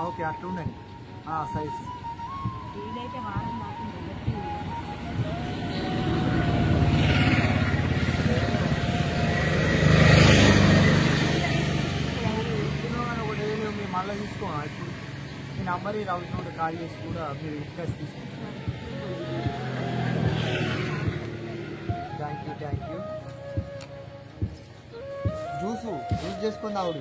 Okay అట్లా ఉండండి size వీలైతే వారం మాకు ఒకటి మీరు మళ్ళీ తీసుకోవాలి ఇప్పుడు మీ నంబర్ రావుతున్నప్పుడు కాల్ చేసి కూడా మీరు ఇంట్రెస్ట్ తీసుకుంటారు. థ్యాంక్ యూ జ్యూస్ చేసుకుంది ఆవిడ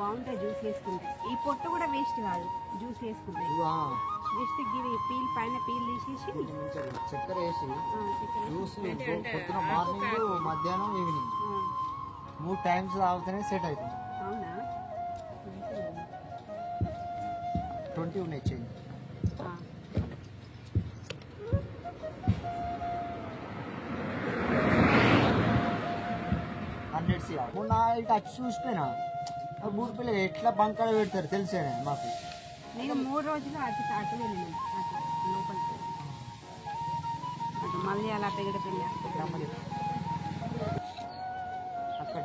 బాగుంటాయి. జ్యూస్ వేసుకుంటే ఈ పొట్టు కూడా వేస్ట్ కాదు. జ్యూస్ వేసుకుంటే జస్ట్ పీల్ పైన పీల్ తీసేసి చక్కెర వేసి జ్యూస్ పొద్దున మార్నింగ్ మధ్యాహ్నం ఈవినింగ్ 3 times తాగితేనే సెట్ అవుతుంది. అవునా 20 ఉన్నాయి చేంజ్. మొన్న ఇటు వచ్చి చూసిపోయినా మూడు పిల్లలు ఎట్లా బంకడ పెడతారు తెలిసేనే మాకు. నేను 3 రోజులు అటు వెళ్ళినాను అటు లోపలికి అటు మళ్ళీ అలా పెగడపెళ్ళి అక్కడ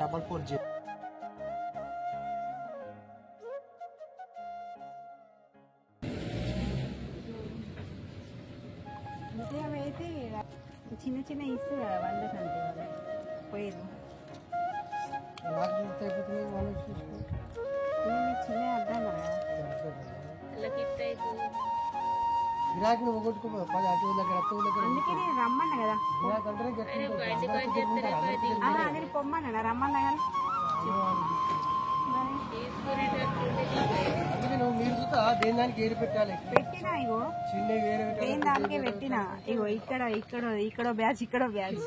440. అంటే అవి అయితే చిన్న చిన్న ఇస్తారు కదా 100 కంటే పోయేది. నాకు చూస్తే అయిపోతుంది వాళ్ళు చూసుకో చిన్న అర్థం కదా గిరాకీ పోగొట్టుకో 10 అటు దగ్గర అందుకే నేను రమ్మన్నా కదా. నేను పొమ్మన్నా రమ్మన్నా కానీ మీరు చూస్తా దేని దానికి ఏరి పెట్టాలి. పెట్టినా ఇగో దేని దానికే పెట్టినా ఇగో ఇక్కడ బ్యాచ్ ఇక్కడ బ్యాచ్